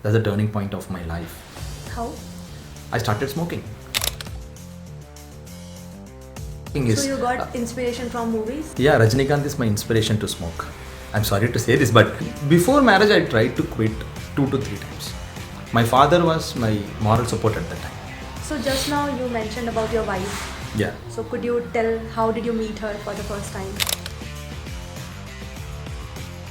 That's the turning point of my life. How? I started smoking. So you got inspiration from movies? Yeah, Rajnikanth is my inspiration to smoke. I'm sorry to say this, but before marriage I tried to quit 2 to 3 times. My father was my moral support at that time. So just now you mentioned about your wife. Yeah. So could you tell how did you meet her for the first time?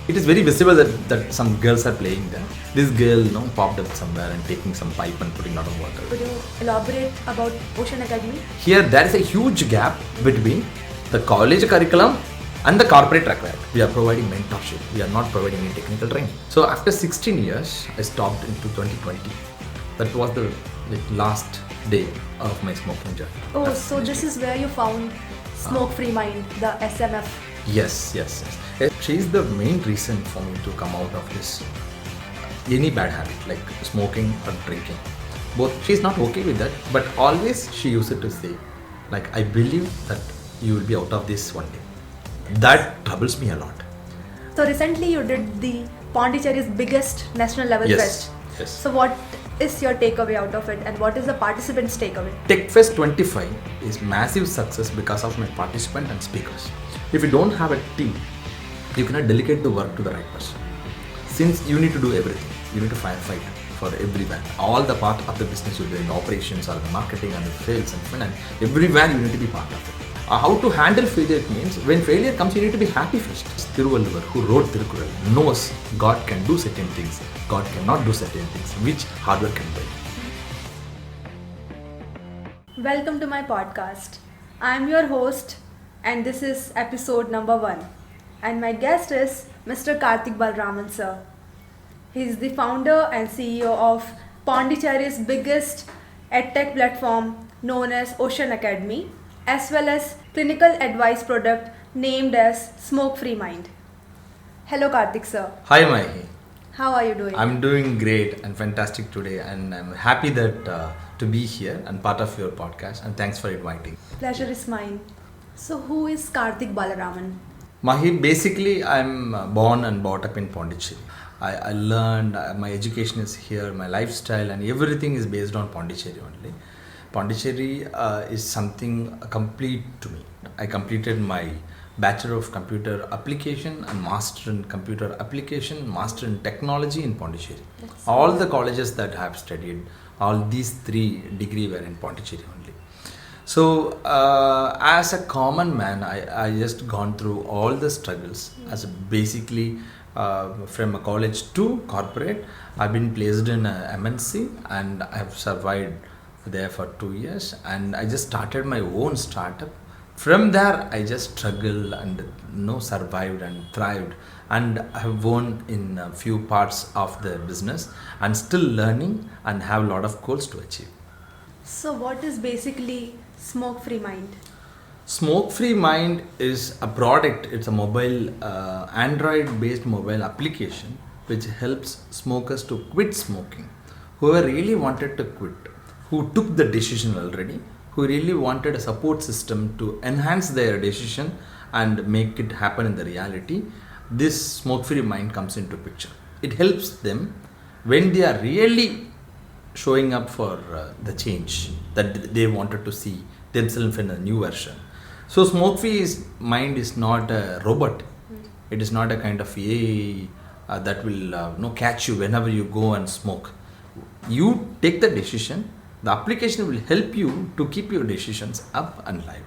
It is very visible that some girls are playing there. This girl popped up somewhere and taking some pipe and putting a lot of water. Could you elaborate about Ocean Academy? Here there is a huge gap between the college curriculum and the corporate required. We are providing mentorship. We are not providing any technical training. So after 16 years, I stopped into 2020. That was the last day of my smoking journey. Oh, so this is where you found Smokefree Mind, the SMF. Yes. She is the main reason for me to come out of this any bad habit like smoking or drinking. Both, she's not okay with that, but always she used it to say, like, I believe that you will be out of this one day. That troubles me a lot. So recently you did the Pondicherry's biggest national level fest. Yes. So what is your takeaway out of it and what is the participants' takeaway? TechFest 25 is massive success because of my participant and speakers. If you don't have a team, you cannot delegate the work to the right person. Since you need to do everything, you need to firefight for everywhere. All the part of the business you do in operations or the marketing and the sales and finance, everywhere you need to be part of it. How to handle failure means when failure comes, you need to be happy first. Thiruvalluvar, who wrote Thirukural, knows God can do certain things, God cannot do certain things, which hard work can do. Welcome to my podcast. I am your host and this is episode number 1. And my guest is Mr. Karthik Balaraman sir. He is the founder and CEO of Pondicherry's biggest edtech platform known as Ocean Academy, as well as clinical advice product named as Smokefree Mind. Hello Karthik sir. Hi Mahi. How are you doing? I'm doing great and fantastic today, and I'm happy that to be here and part of your podcast, and thanks for inviting. Pleasure is mine. So who is Karthik Balaraman? Mahi, basically I'm born and brought up in Pondicherry. I learned, my education is here, my lifestyle and everything is based on Pondicherry only. Pondicherry is something complete to me. I completed my Bachelor of Computer Application and Master in Computer Application, Master in Technology in Pondicherry. All the colleges that I have studied, all these 3 degrees were in Pondicherry only. So as a common man, I just gone through all the struggles as basically from a college to corporate. I've been placed in a MNC and I have survived there for 2 years, and I just started my own startup. From there I just struggled and survived and thrived, and I have won in a few parts of the business and still learning and have a lot of goals to achieve. So what is basically Smokefree Mind? Smokefree Mind is a product. It's a mobile, Android-based mobile application which helps smokers to quit smoking. Whoever really wanted to quit, who took the decision already, who really wanted a support system to enhance their decision and make it happen in the reality, this Smokefree Mind comes into picture. It helps them when they are really showing up for the change that they wanted to see themselves in a new version. So Smokefree Mind is not a robot. It is not a kind of AI that will catch you whenever you go and smoke. You take the decision. The application will help you to keep your decisions up and live.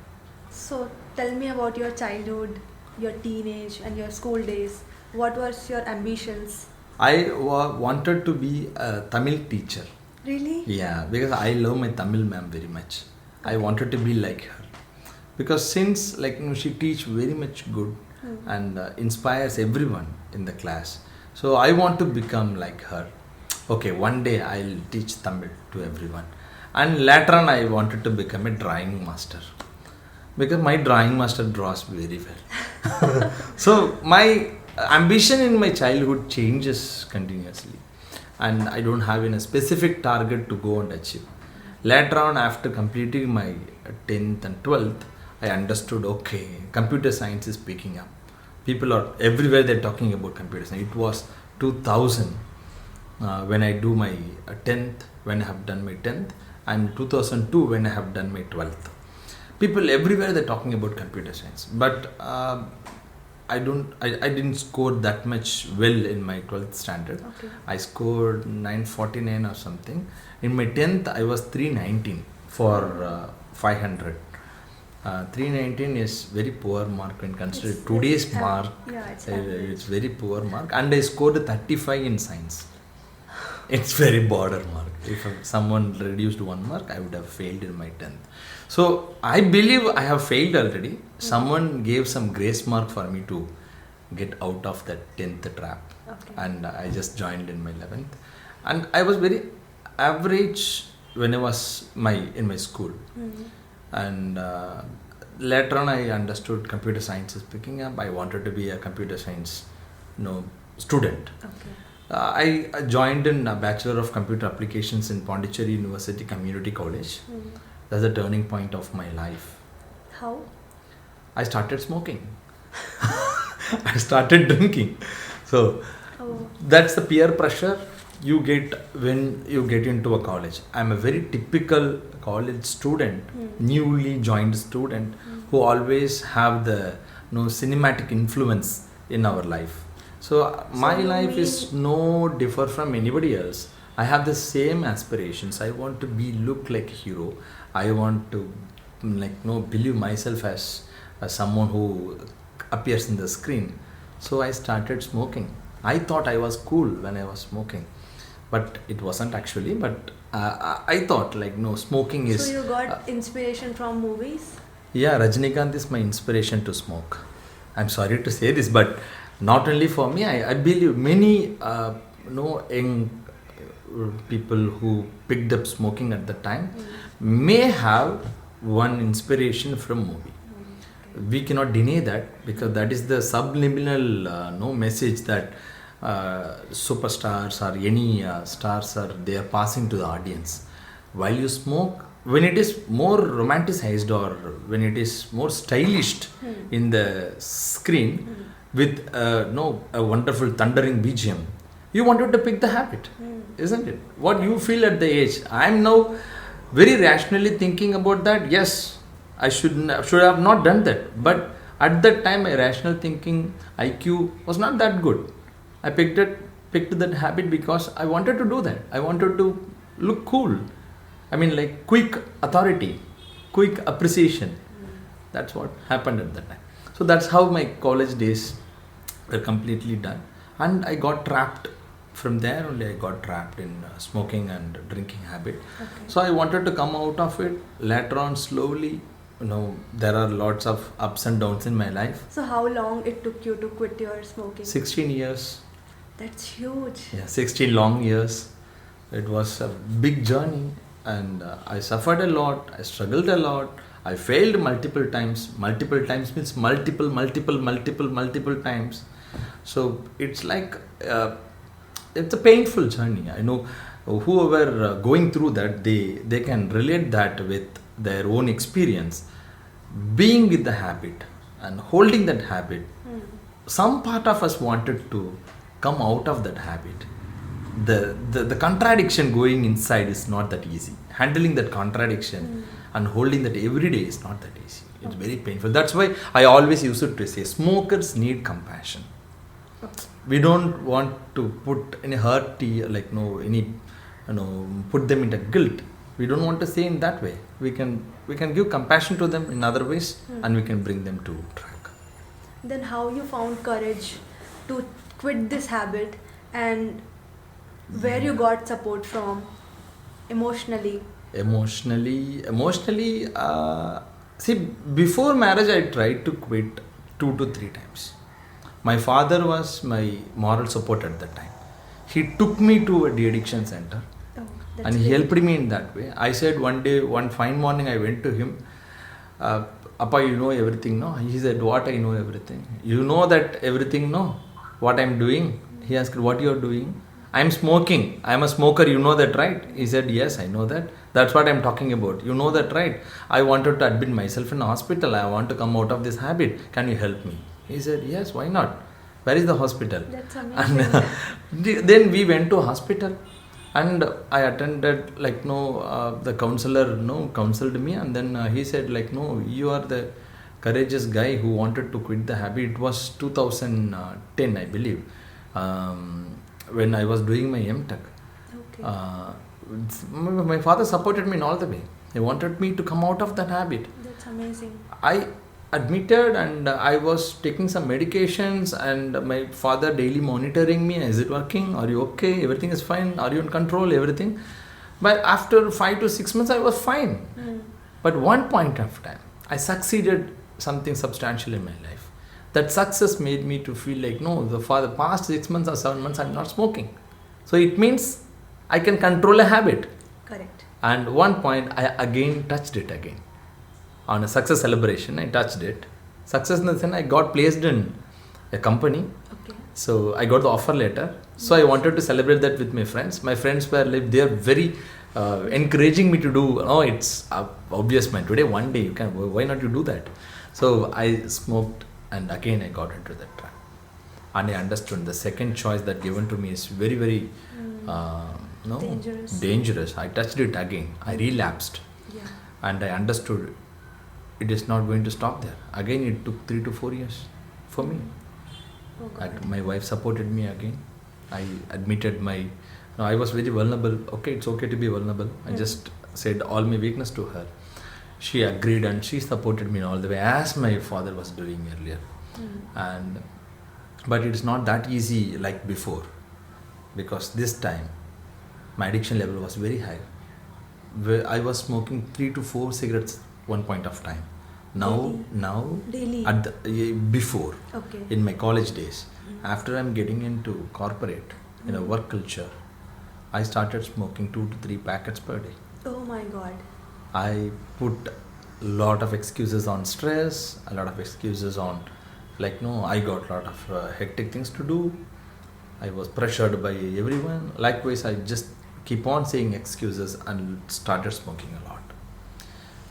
So tell me about your childhood, your teenage and your school days. What was your ambitions? I wanted to be a Tamil teacher. Really? Yeah, because I love my Tamil ma'am very much. I wanted to be like her. Because since she teach very much good and inspires everyone in the class. So I want to become like her. Okay, one day I'll teach Tamil to everyone. And later on I wanted to become a drawing master. Because my drawing master draws very well. So my ambition in my childhood changes continuously. And I don't have a specific target to go and achieve. Later on, after completing my 10th and 12th, I understood, okay, computer science is picking up. People are everywhere, they're talking about computer science. It was 2000. when I do my 10th, when I have done my 10th, and 2002 when I have done my 12th. People everywhere they're talking about computer science, but I didn't score that much well in my 12th standard. Okay. I scored 949 or something. In my 10th, I was 319 for 500. 319 is very poor mark when considered today's mark. Yeah, It's very poor mark, and I scored 35 in science. It's very border mark. If someone reduced 1 mark, I would have failed in my 10th. So I believe I have failed already. Someone gave some grace mark for me to get out of that 10th trap. Okay. And I just joined in my 11th. And I was very average when I was in my school. And later on I understood computer science is picking up. I wanted to be a computer science student. Okay. I joined in a Bachelor of Computer Applications in Pondicherry University Community College. That's the turning point of my life. How? I started smoking. I started drinking. So that's the peer pressure you get when you get into a college. I'm a very typical college student, newly joined student, who always have the cinematic influence in our life. So my life is no differ from anybody else. I have the same aspirations. I want to look like a hero. I want to believe myself as someone who appears in the screen. So I started smoking. I thought I was cool when I was smoking, but it wasn't actually. But I thought smoking is. So you got inspiration from movies? Yeah, Rajnikanth is my inspiration to smoke. I'm sorry to say this, but not only for me. I believe many young people who picked up smoking at the time may have one inspiration from movie. We cannot deny that, because that is the subliminal message that superstars or any stars they are passing to the audience. While you smoke, when it is more romanticized or when it is more stylish in the screen with a wonderful thundering BGM, you wanted to pick the habit, isn't it? What you feel at the age. I am now very rationally thinking about that. Yes, I should have not done that, but at that time my rational thinking IQ was not that good. I picked that habit because I wanted to do that. I wanted to look cool. I mean, like quick authority, quick appreciation. That's what happened at that time. So that's how my college days were completely done, and I got trapped. From there only I got trapped in smoking and drinking habit. Okay. So I wanted to come out of it. Later on, slowly, there are lots of ups and downs in my life. So how long it took you to quit your smoking? 16 years. That's huge. Yeah, 16 long years. It was a big journey, and I suffered a lot. I struggled a lot. I failed multiple times. Multiple times means multiple times. So it's like it's a painful journey. I know whoever going through that, they can relate that with their own experience. Being with the habit and holding that habit, some part of us wanted to come out of that habit. The contradiction going inside is not that easy. Handling that contradiction and holding that every day is not that easy. It's very painful. That's why I always used to say smokers need compassion. We don't want to put any hurt, put them into guilt. We don't want to say in that way. We can give compassion to them in other ways, and we can bring them to track. Then how you found courage to quit this habit, and where you got support from emotionally? See, before marriage I tried to quit 2 to 3 times. My father was my moral support at that time. He took me to a de-addiction center, and he helped me in that way. I said one fine morning I went to him, Appa, you know everything, no? He said, what, I know everything? You know that everything, no? What I'm doing? He asked, what you are doing? I'm smoking. I'm a smoker, you know that, right? He said, yes, I know that. That's what I'm talking about. You know that, right? I wanted to admit myself in a hospital. I want to come out of this habit. Can you help me? He said, yes, why not? Where is the hospital? That's And amazing. then we went to hospital, and I attended, like, no, the counselor, no, counseled me, and then he said, like, no, you are the courageous guy who wanted to quit the habit. It was 2010, I believe, when I was doing my MTech. Okay. My father supported me in all the way. He wanted me to come out of that habit. That's amazing. I admitted, and I was taking some medications, and my father daily monitoring me. Is it working? Are you okay? Everything is fine? Are you in control? Everything. But after 5 to 6 months, I was fine. But one point of time, I succeeded something substantial in my life. That success made me to feel like, no, for the past 6 months or 7 months, I'm not smoking. So it means I can control a habit. Correct. And one point, I again touched it again. On a success celebration, I touched it. Success in the sense, I got placed in a company. Okay. So I got the offer letter. So I wanted to celebrate that with my friends. My friends were like, they are very encouraging me to do. Oh, it's obvious, man. Today, one day, you can. Why not you do that? So I smoked, and again I got into that trap. And I understood the second choice that given to me is very, very dangerous. I touched it again. I relapsed. Yeah. And I understood it is not going to stop there. Again, it took 3 to 4 years for me. Oh God. My wife supported me again. I admitted my. No, I was very vulnerable. Okay, it's okay to be vulnerable. I just said all my weakness to her. She agreed, and she supported me all the way, as my father was doing earlier. But it's not that easy like before, because this time my addiction level was very high. I was smoking 3 to 4 cigarettes one point of time. Now Daily. Before, Okay. in my college days, after I'm getting into corporate, work culture, I started smoking 2 to 3 packets per day. Oh my God. I put a lot of excuses on stress, a lot of excuses on, like, no, I got a lot of hectic things to do. I was pressured by everyone. Likewise, I just keep on saying excuses and started smoking a lot.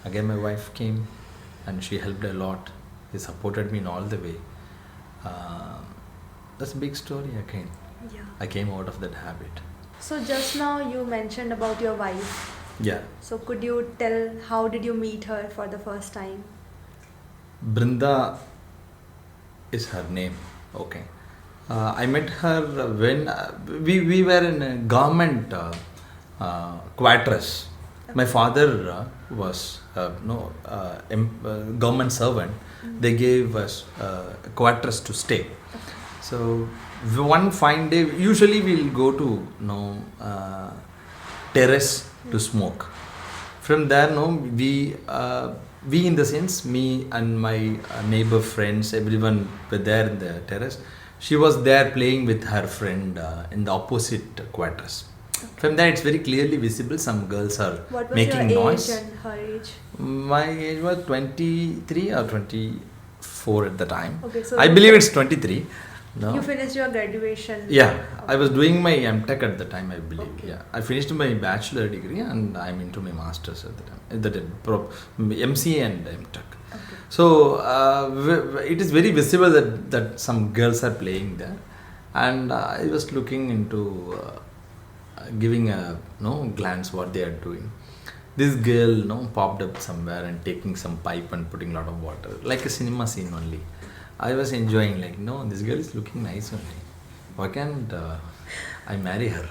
Again, my wife came, and she helped a lot. She supported me in all the way. That's a big story again. Yeah. I came out of that habit. So just now you mentioned about your wife. Yeah. So could you tell how did you meet her for the first time? Brinda is her name. Okay. I met her when we were in a government quarters. My father was government servant. They gave us quarters to stay. So one fine day, usually we'll go to terrace to smoke. From there, we in the sense, me and my neighbor friends, everyone were there in the terrace. She was there playing with her friend in the opposite quarters. From there, it's very clearly visible some girls are What was making your noise. age and her age? My age was 23 or 24 at the time. Okay, so I believe it's 23. No. You finished your graduation. Yeah, I was doing my MTech at the time, I believe. Okay. Yeah, I finished my bachelor degree, and I'm into my masters at the time. MCA and MTech. Okay. So it is very visible that some girls are playing there, and I was looking into giving a glance what they are doing. This girl popped up somewhere and taking some pipe and putting a lot of water, like a cinema scene only. I was enjoying, like, no, this girl is looking nice only. Why can't I marry her?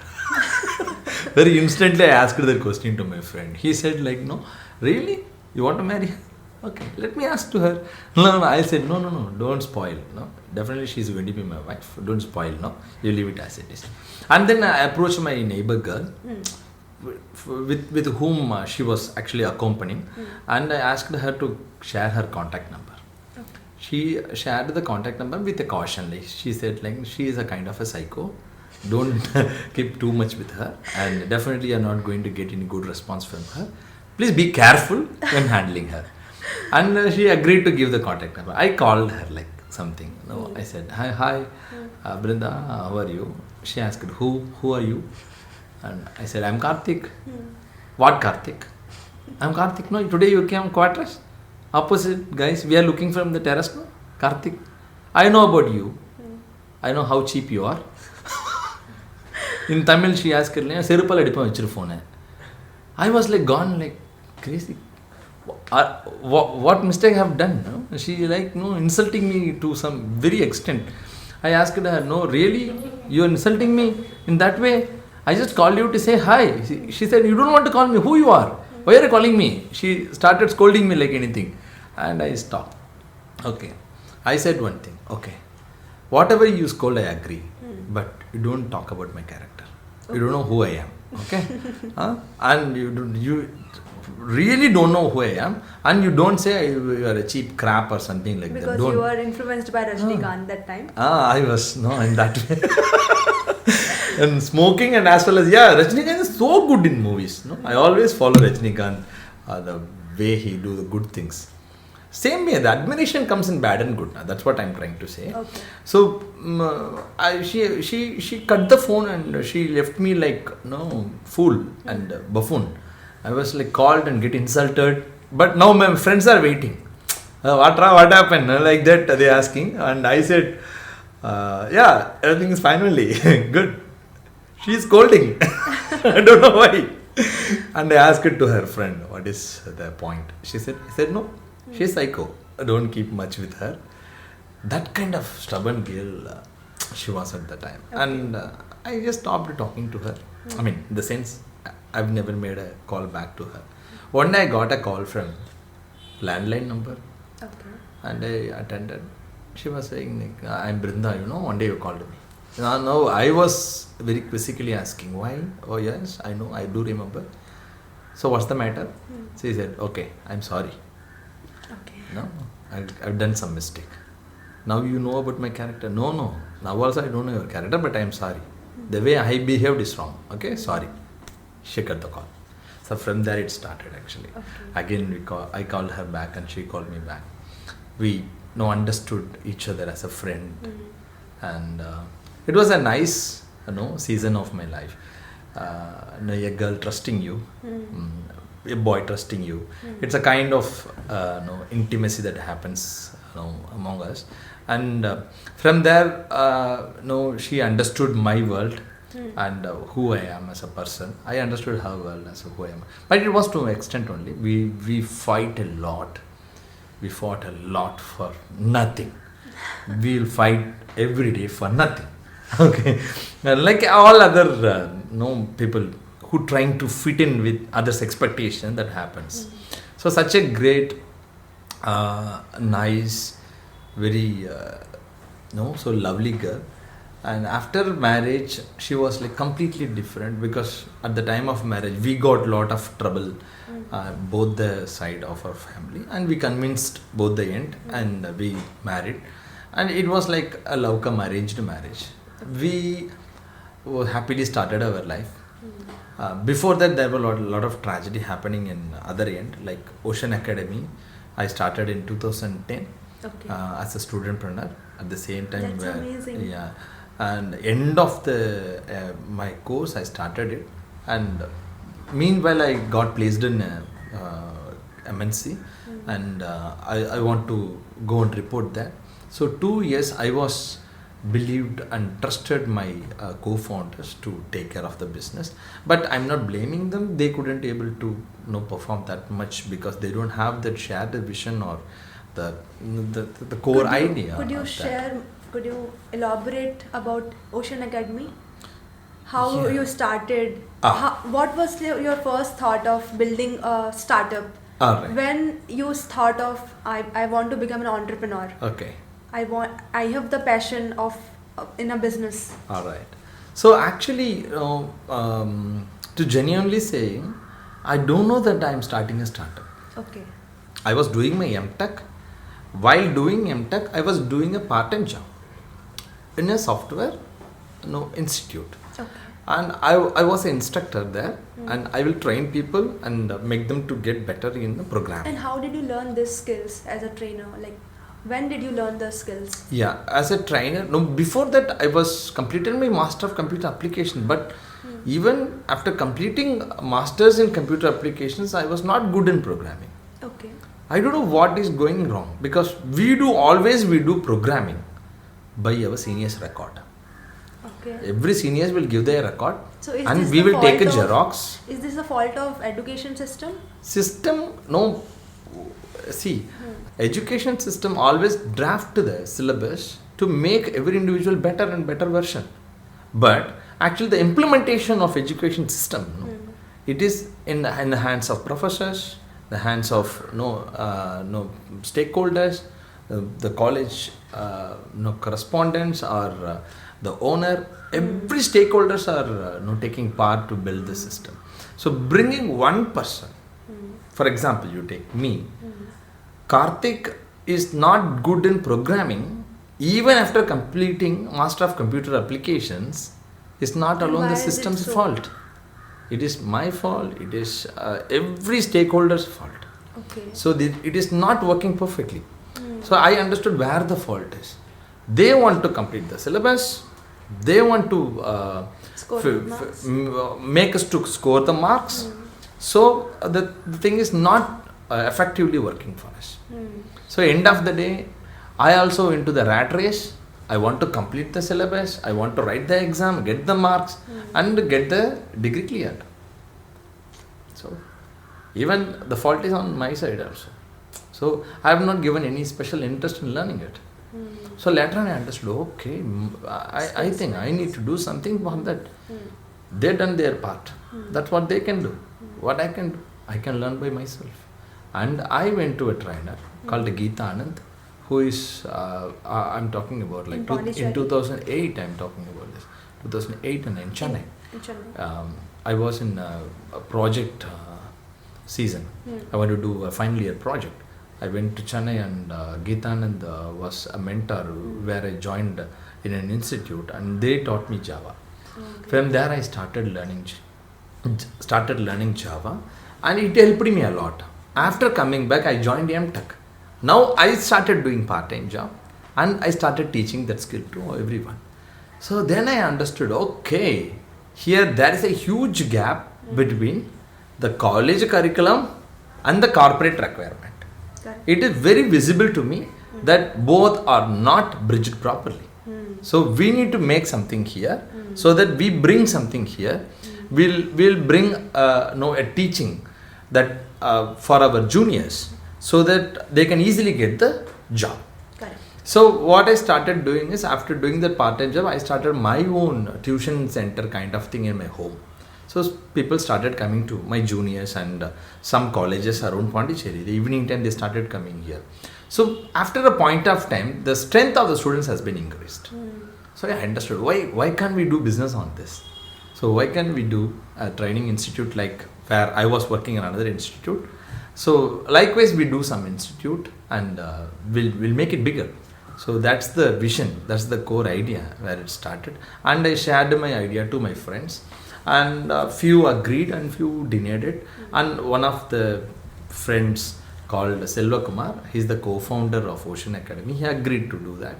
Very instantly I asked that question to my friend. He said, like, no, really? You want to marry her? Okay, let me ask to her. No, I said, no, don't spoil. No, definitely she's going to be my wife. Don't spoil, no. You leave it as it is. And then I approached my neighbor girl, with whom she was actually accompanying, and I asked her to share her contact number. She shared the contact number with a caution. Like, she said, like, she is a kind of a psycho. Don't keep too much with her, and definitely you're not going to get any good response from her. Please be careful when handling her. And she agreed to give the contact number. I called her like something. I said, hi, Brinda, how are you? She asked, who are you? And I said, I'm Karthik. What Karthik? I'm Karthik. No, today you came quarters. Opposite guys, we are looking from the terrace. No, Karthik. I know about you. I know how cheap you are. In Tamil, she asked her, "Serupal adipam vechir phone." I was like gone like crazy. What mistake I have done? No? She like insulting me to some very extent. I asked her, "No, really, you are insulting me in that way? I just called you to say hi." She said, "You don't want to call me. Who you are? Why are you calling me?" She started scolding me like anything, and I stopped. Okay, I said one thing. Okay, whatever you scold, I agree, but you don't talk about my character. You don't know who I am. Okay, and you really don't know who I am, and you don't say you are a cheap crap or something like because that. Don't. you were influenced by Rajnikanth that time. I was in that way. And smoking and as well as Rajnikanth is so good in movies. No, I always follow Rajnikanth, the way he do the good things. Same way, the admiration comes in bad and good. That's what I'm trying to say. Okay. So she cut the phone and she left me like fool and buffoon. I was like called and get insulted. But now my friends are waiting. What happened? Like that they asking, and I said, everything is fine only. Good. She's scolding. I don't know why. And I asked it to her friend, what is the point? She said no. She's psycho. Don't keep much with her. That kind of stubborn girl she was at the time. Okay. And I just stopped talking to her. I mean, in the sense, I've never made a call back to her. One day I got a call from landline number. Okay. And I attended. She was saying, I'm Brinda, one day you called me. No, I was very quizzically asking, why? Oh yes, I know, I do remember. So what's the matter? She said, okay, I'm sorry. Okay. No, I've done some mistake. Now you know about my character. No. Now also I don't know your character, but I'm sorry. The way I behaved is wrong. Okay, sorry. She cut the call. So from there it started actually. Okay. Again I called her back and she called me back. We understood each other as a friend, and it was a nice season of my life. A girl trusting you. A boy trusting you. It's a kind of intimacy that happens among us, and from there she understood my world and who I am as a person. I understood her world as who I am, but it was to an extent only. We fight a lot. We fought a lot for nothing. We'll fight every day for nothing. Okay, like all other people who trying to fit in with others' expectation, that happens. So such a great, nice, very so lovely girl. And after marriage, she was like completely different, because at the time of marriage we got lot of trouble, both the side of our family, and we convinced both the end, and we married, and it was like a love cum arranged marriage. We happily started our life. Before that, there were a lot of tragedy happening in other end, like Ocean Academy. I started in 2010 as a studentpreneur. At the same time, that's amazing. Yeah, and end of the my course, I started it, and meanwhile I got placed in MNC, and I want to go and report that. So 2 years I was believed and trusted my co-founders to take care of the business, but I'm not blaming them. They couldn't able to perform that much because they don't have that shared vision or the core idea. Could you elaborate about Ocean Academy? How you started? What was your first thought of building a startup? Right. When you thought of I want to become an entrepreneur. Okay. I have the passion of in a business. All right. So actually, to genuinely say, I don't know that I'm starting a startup. Okay. I was doing my MTech. While doing MTech, I was doing a part-time job in a software institute. Okay. And I was an instructor there, and I will train people and make them to get better in the program. And how did you learn these skills as a trainer? Like, when did you learn the skills? Yeah, as a trainer. No, before that I was completed my Master of Computer Application, but even after completing Masters in Computer Applications, I was not good in programming. Okay. I don't know what is going wrong, because we do programming, by our seniors' record. Okay. Every seniors will give their record, So is and this we the will take a fault of- Xerox. Is this the fault of education system? System, no. See, education system always draft the syllabus to make every individual better and better version. But actually, the implementation of education system, it is in the hands of professors, the hands of stakeholders, the college correspondents, or the owner. Every stakeholders are taking part to build the system. So bringing one person, for example, you take me. Karthik is not good in programming. Even after completing Master of Computer Applications, it's not Then alone why the is it system's so? fault. It is my fault. It is every stakeholder's fault. Okay. So it is not working perfectly. So I understood where the fault is. They want to complete the syllabus. They want to Score the marks. make us to score the marks. So the thing is not effectively working for us. So end of the day, I also into the rat race. I want to complete the syllabus. I want to write the exam, get the marks, and get the degree cleared. So even the fault is on my side also. So I have not given any special interest in learning it. So later on I understood, okay, I think I need to do something for that. They done their part. That's what they can do. What I can do, I can learn by myself. And I went to a trainer called Geeta Anand, who is, I'm talking about like in 2008, I'm talking about this. 2008 and in Chennai. In Chennai. I was in a project season. I wanted to do a final year project. I went to Chennai, and Geetanand was a mentor where I joined in an institute, and they taught me Java. Okay. From there I started learning Java, and it helped me a lot. After coming back, I joined MTech. Now I started doing part-time job, and I started teaching that skill to everyone. So then I understood, okay, here there is a huge gap between the college curriculum and the corporate requirement. Correct. It is very visible to me that both are not bridged properly. So we need to make something here, so that we bring something here. We'll bring a teaching that for our juniors, so that they can easily get the job. Correct. So what I started doing is, after doing that part-time job, I started my own tuition center kind of thing in my home. So people started coming to my juniors, and some colleges around Pondicherry. The evening time they started coming here. So after a point of time, the strength of the students has been increased. So I understood why can't we do business on this? So why can't we do a training institute like where I was working in another institute? So likewise we do some institute, and we'll make it bigger. So that's the vision, that's the core idea where it started. And I shared my idea to my friends, and few agreed and few denied it. And one of the friends called Selva Kumar, he's the co-founder of Ocean Academy. He agreed to do that.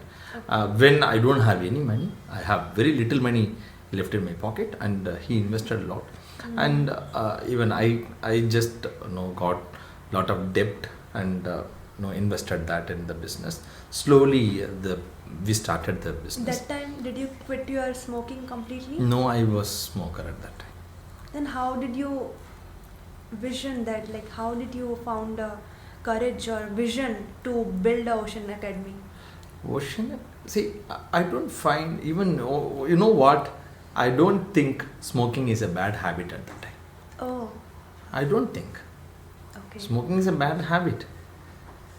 When I don't have any money, I have very little money left in my pocket, and he invested a lot. And even I just got lot of debt, and invested that in the business. Slowly we started the business. That time, did you quit your smoking completely? No, I was smoker at that time. Then how did you vision that? Like, how did you found courage or vision to build a Ocean Academy? Ocean, see, I don't find even, you know what, I don't think smoking is a bad habit at that time. Oh, I don't think. okay. Smoking is a bad habit.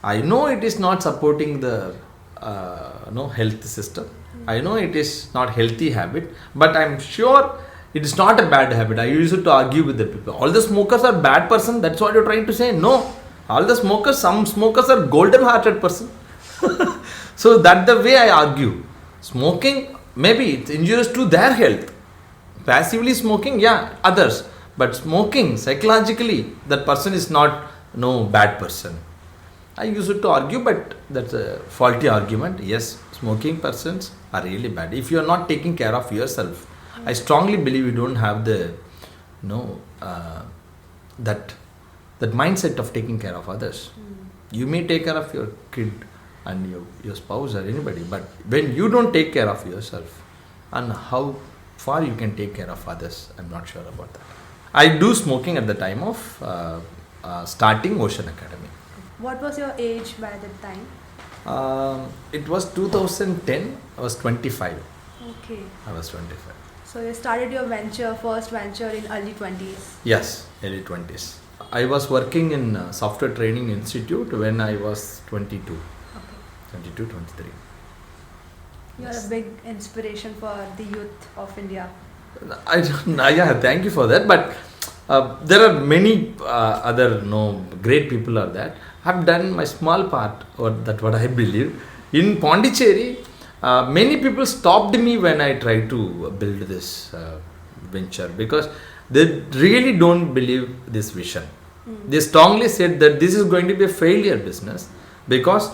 I know it is not supporting the health system. I know it is not healthy habit, but I'm sure it is not a bad habit. I used to argue with the people. All the smokers are bad person. That's what you're trying to say. No, all the smokers. Some smokers are golden-hearted person. So that's the way I argue. Smoking, maybe it's injurious to their health. Passively smoking, yeah, others. But smoking, psychologically, that person is not bad person. I used to argue, but that's a faulty argument. Yes, smoking persons are really bad. If you are not taking care of yourself, I strongly believe you don't have the that mindset of taking care of others. You may take care of your kid, and your spouse or anybody. But when you don't take care of yourself, and how far you can take care of others, I'm not sure about that. I do smoking at the time of starting Ocean Academy. What was your age by that time? It was 2010. I was 25. Okay. I was 25. So you started your first venture in early 20s. Yes, early 20s. I was working in Software Training Institute when I was 22. Okay. 22, 23. You are a big inspiration for the youth of India. Yeah, thank you for that. But there are many other great people are there. I've done my small part, or that what I believe. In Pondicherry, many people stopped me when I tried to build this venture because they really don't believe this vision. They strongly said that this is going to be a failure business because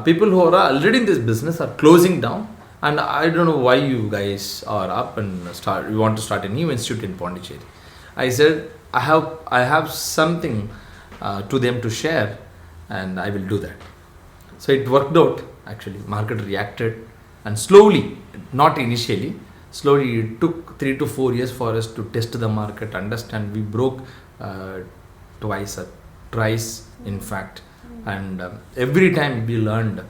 people who are already in this business are closing down, and I don't know why you guys are up and you want to start a new institute in Pondicherry. I said I have something to them to share, and I will do that. So it worked out actually. Market reacted, and slowly, not initially, slowly it took 3 to 4 years for us to test the market, understand. We broke thrice in fact, and every time we learned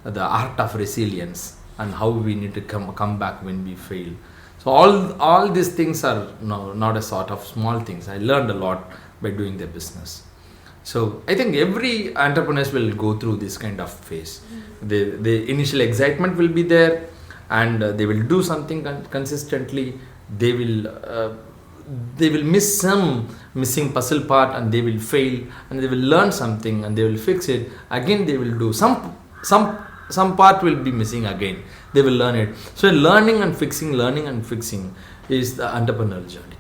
the art of resilience and how we need to come back when we fail. So all these things are not a sort of small things. I learned a lot by doing the business. So I think every entrepreneurs will go through this kind of phase. The initial excitement will be there, and they will do something consistently. They will miss some missing puzzle part, and they will fail, and they will learn something, and they will fix it. Again, they will do some part will be missing again. They will learn it. So learning and fixing is the entrepreneurial journey.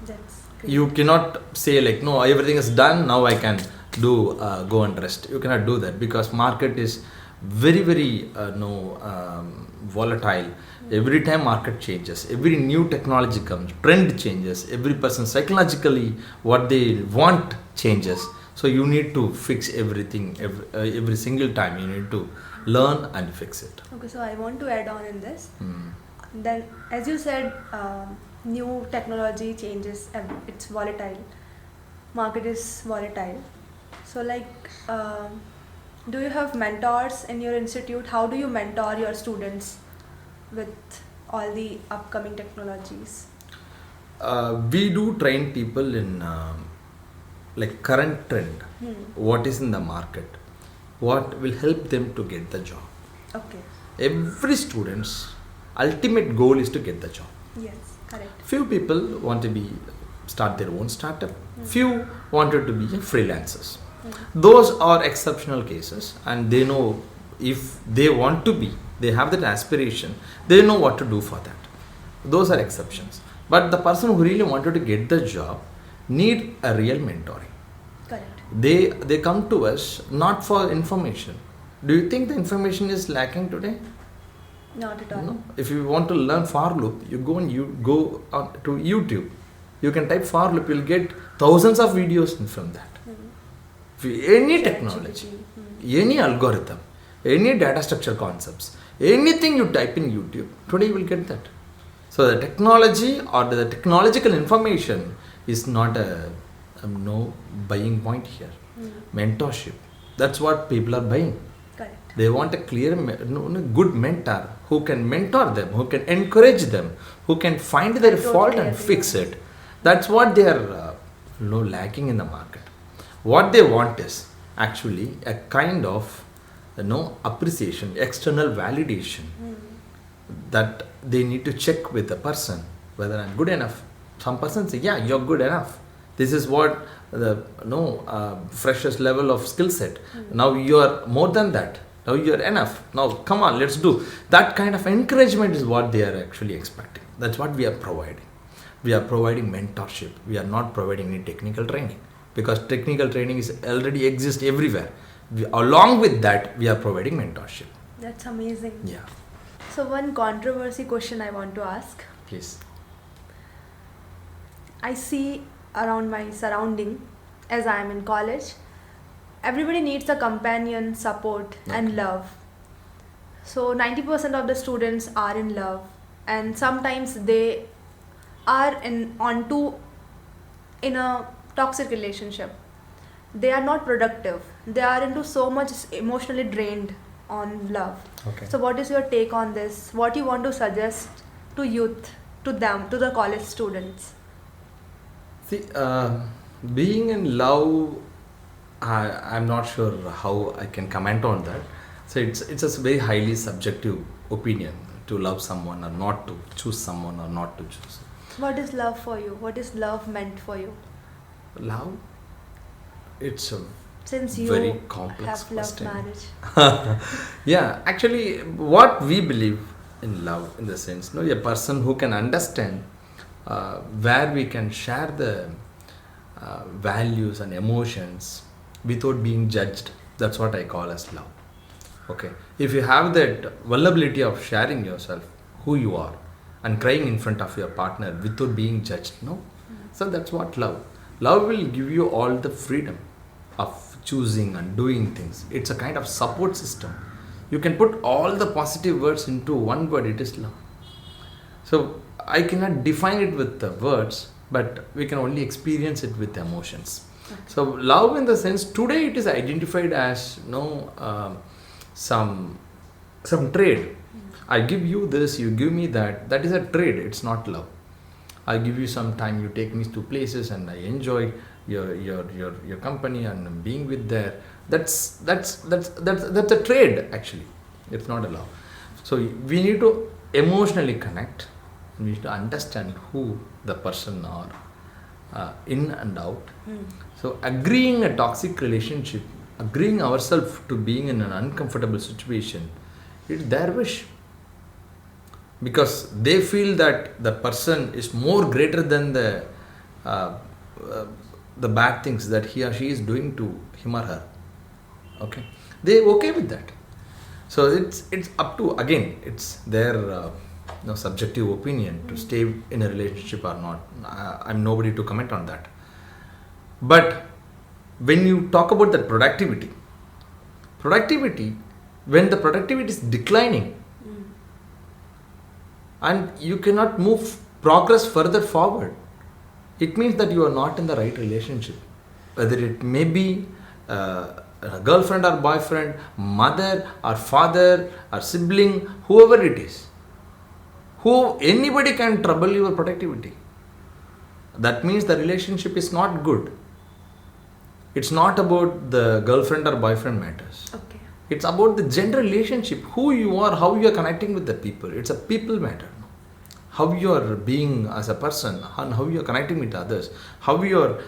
That's great. You cannot say like, no, everything is done, now I can do go and rest. You cannot do that because market is very volatile. Every time market changes, every new technology comes, trend changes, every person psychologically what they want changes. So you need to fix everything every single time. You need to learn and fix it. Okay, so I want to add on in this. Then, as you said, new technology changes. It's volatile. Market is volatile. So, do you have mentors in your institute? How do you mentor your students with all the upcoming technologies? We do train people in current trend. What is in the market? What will help them to get the job? Okay. Every student's ultimate goal is to get the job. Yes, correct. Few people want to start their own startup. Few wanted to be freelancers. Those are exceptional cases, and they know if they want to be, they have that aspiration, they know what to do for that. Those are exceptions. But the person who really wanted to get the job need a real mentoring. Correct. They come to us not for information. Do you think the information is lacking today? Not at all. No. If you want to learn for loop, you go to YouTube. You can type for loop, you'll get thousands of videos from that. Any technology, any algorithm, any data structure concepts, anything you type in YouTube, today you will get that. So the technology or the technological information is not a buying point here. Mentorship, that's what people are buying. Correct. They want a clear, good mentor who can mentor them, who can encourage them, who can find their fault and fix it. That's what they are lacking in the market. What they want is actually a kind of appreciation, external validation that they need to check with the person whether I'm good enough. Some person say, yeah, you're good enough. This is what the freshest level of skill set. Now you are more than that. Now you are enough. Now come on, let's do. That kind of encouragement is what they are actually expecting. That's what we are providing. We are providing mentorship. We are not providing any technical training, because technical training is already exists everywhere. Along with that, we are providing mentorship. That's amazing. Yeah. So one controversy question I want to ask. Please. I see around my surrounding, as I am in college, everybody needs a companion, support, and love. So 90% of the students are in love, and sometimes they are in a toxic relationship. They are not productive. They are into so much emotionally drained on love. Okay. So what is your take on this? What you want to suggest to youth, to them, to the college students? See, being in love, I'm not sure how I can comment on that. So it's a very highly subjective opinion to love someone or not to choose someone or not to choose. What is love for you? What is love meant for you? Love, it's a Since you very complex have loved question. marriage. Yeah, actually, what we believe in love, in the sense, a person who can understand where we can share the values and emotions without being judged. That's what I call as love. Okay, if you have that vulnerability of sharing yourself, who you are, and crying in front of your partner without being judged, so that's what love. Love will give you all the freedom of choosing and doing things. It's a kind of support system. You can put all the positive words into one word, it is love. So I cannot define it with the words, but we can only experience it with emotions. Okay. So love, in the sense, today it is identified as some trade. I give you this, you give me that. That is a trade. It's not love. I give you some time, you take me to places, and I enjoy your company and being with there. That's a trade, actually. It's not a love. So we need to emotionally connect. We need to understand who the person are, in and out. So agreeing a toxic relationship, agreeing ourselves to being in an uncomfortable situation, it's their wish. Because they feel that the person is more greater than the bad things that he or she is doing to him or her. Okay, they okay with that. So it's up to, again, it's their subjective opinion to stay in a relationship or not. I'm nobody to comment on that. But when you talk about that productivity, when the productivity is declining, and you cannot progress further forward, it means that you are not in the right relationship. Whether it may be a girlfriend or boyfriend, mother or father or sibling, whoever it is, anybody can trouble your productivity. That means the relationship is not good. It's not about the girlfriend or boyfriend matters. Okay. It's about the general relationship, who you are, how you are connecting with the people. It's a people matter. How you are being as a person, and how you are connecting with others, how you are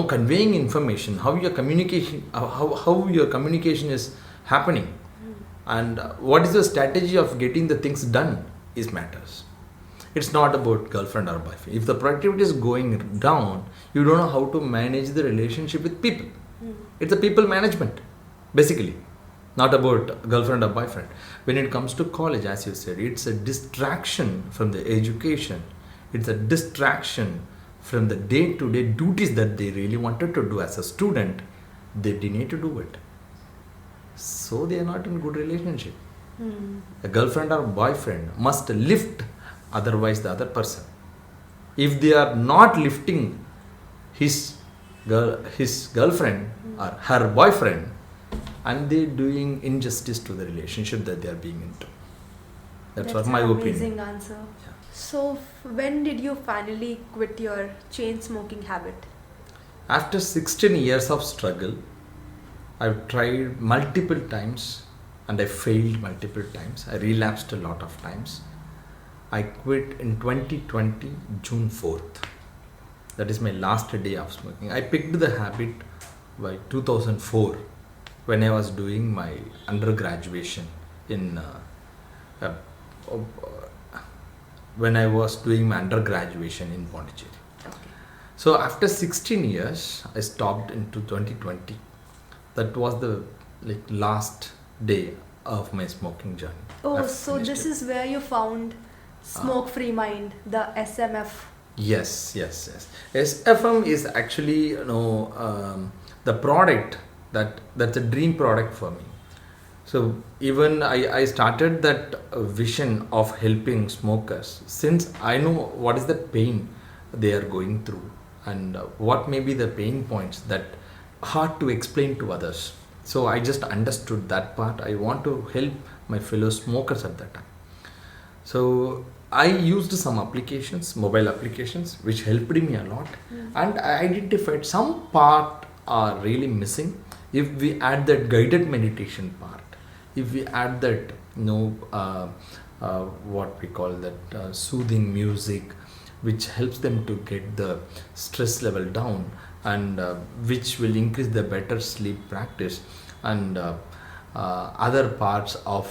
conveying information, how your communication, how your communication is happening, and what is the strategy of getting the things done is matters. It's not about girlfriend or boyfriend. If the productivity is going down, you don't know how to manage the relationship with people. It's a people management, basically. Not about girlfriend or boyfriend. When it comes to college, as you said, it's a distraction from the education. It's a distraction from the day-to-day duties that they really wanted to do as a student. They deny to do it. So they are not in good relationship. A girlfriend or boyfriend must lift, otherwise the other person. If they are not lifting his girlfriend or her boyfriend, and they doing injustice to the relationship that they are being into. That's what my an opinion. Amazing answer. Yeah. So when did you finally quit your chain smoking habit? After 16 years of struggle, I've tried multiple times and I failed multiple times. I relapsed a lot of times. I quit in 2020, June 4th. That is my last day of smoking. I picked the habit by 2004 when I was doing my undergraduation in when I was doing my undergraduation in Pondicherry. Okay. So after 16 years, I stopped into 2020. That was the last day of my smoking journey. Oh, I've so finished this it. is where you found Smokefree Mind, the SMF. Yes. SFM is actually the product That's a dream product for me. So even I started that vision of helping smokers since I know what is the pain they are going through and what may be the pain points that hard to explain to others. So I just understood that part. I want to help my fellow smokers at that time. So I used some applications, mobile applications, which helped me a lot, and I identified some part are really missing. If we add that guided meditation part, if we add that what we call that soothing music, which helps them to get the stress level down, and which will increase the better sleep practice, and other parts of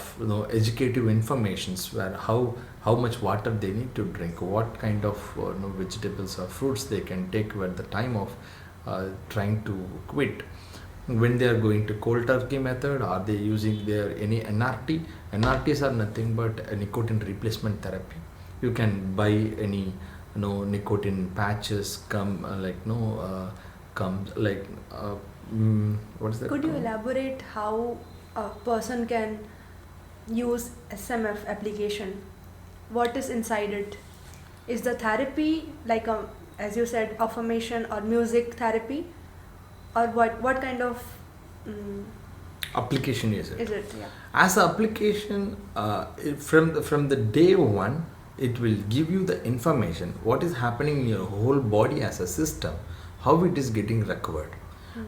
educative informations where how much water they need to drink, what kind of vegetables or fruits they can take at the time of trying to quit, when they are going to cold turkey method, are they using their any NRTs are nothing but a nicotine replacement therapy. You can buy any nicotine patches what is that Could you called? elaborate how a person can use SMF application? What is inside it? Is the therapy like as you said, affirmation or music therapy, or what kind of Application is it? is it? Yeah. As an application, from the day one, it will give you the information what is happening in your whole body as a system, how it is getting recovered.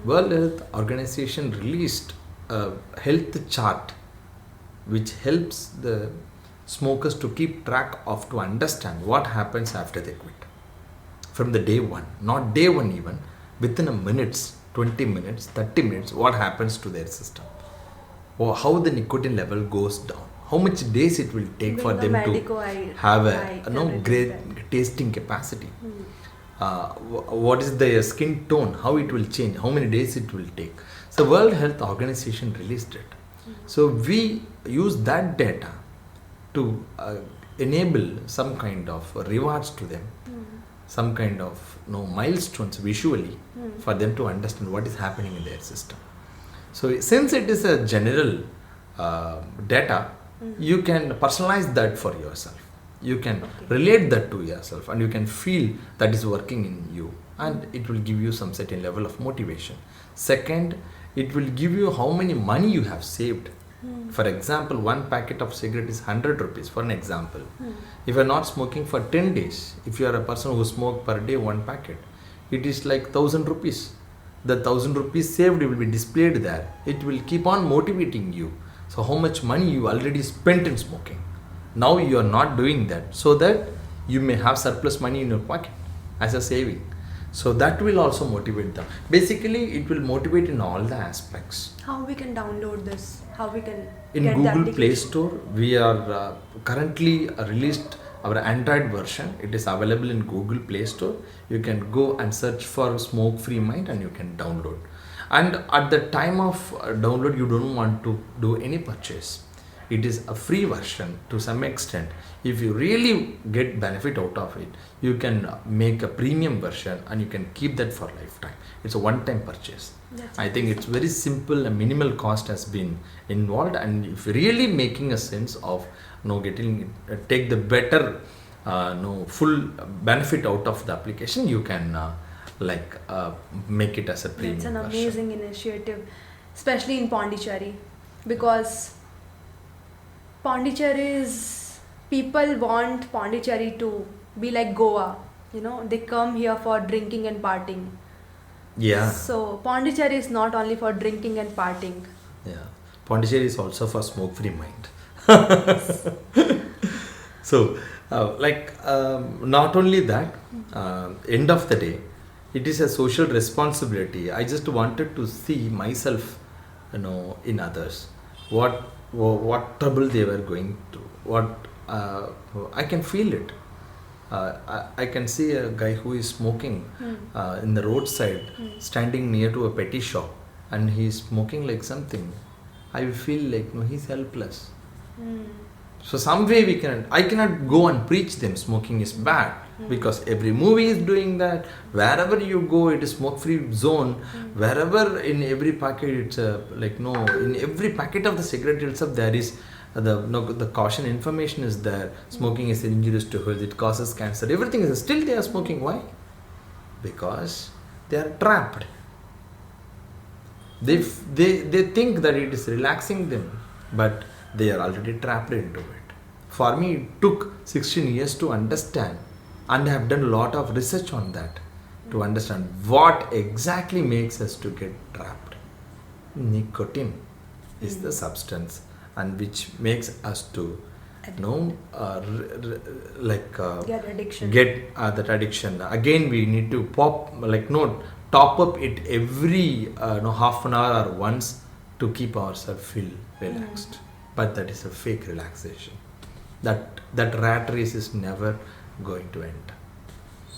World Health Organization released a health chart which helps the smokers to keep track of, to understand what happens after they quit. From the day one, not day one even, within a minutes, 20 minutes, 30 minutes, what happens to their system, or how the nicotine level goes down, how much days it will take for them to have a great tasting capacity, what is their skin tone, how it will change, how many days it will take. So World Health Organization released it. So we use that data to enable some kind of rewards to them, some kind of milestones visually for them to understand what is happening in their system. So since it is a general data, you can personalize that for yourself. You can relate that to yourself, and you can feel that is working in you, and it will give you some certain level of motivation. Second, it will give you how many money you have saved. For example, one packet of cigarette is 100 rupees, for an example. If you are not smoking for 10 days, if you are a person who smoke per day one packet, it is like 1000 rupees. The 1000 rupees saved will be displayed there. It will keep on motivating you. So how much money you already spent in smoking. Now you are not doing that, so that you may have surplus money in your pocket as a saving. So that will also motivate them. Basically, it will motivate in all the aspects. How we can download this? How we can In get the Google application? Play Store, we are currently released our Android version. It is available in Google Play Store. You can go and search for Smokefree Mind and you can download. And at the time of download, you don't want to do any purchase. It is a free version to some extent. If you really get benefit out of it, you can make a premium version and you can keep that for lifetime. It's a one-time purchase. I think it's very simple and minimal cost has been involved, and if really making a sense of getting take the better full benefit out of the application, you can make it as a premium It's an version. amazing initiative, especially in Pondicherry, because Pondicherry is, people want Pondicherry to be like Goa. They come here for drinking and partying. Yeah. So Pondicherry is not only for drinking and partying. Yeah, Pondicherry is also for smoke-free mind. So, not only that, end of the day, it is a social responsibility. I just wanted to see myself, in others, what trouble they were going through. I can feel it. I can see a guy who is smoking in the roadside, standing near to a petty shop, and he is smoking like something. I feel like he's helpless. So some way I cannot go and preach them smoking is bad, because every movie is doing that. Wherever you go, it is smoke-free zone. Wherever in every packet, it's in every packet of the cigarette itself there is the caution information is there. Smoking is injurious to health. It causes cancer. Everything is still they are smoking. Why? Because they are trapped. They think that it is relaxing them, but they are already trapped into it. For me, it took 16 years to understand, and I have done a lot of research on that to understand what exactly makes us to get trapped. Nicotine is the substance, and which makes us to Get addiction. get that addiction. Again, we need to top up it every half an hour or once to keep ourselves feel relaxed. But that is a fake relaxation. That rat race is never going to end.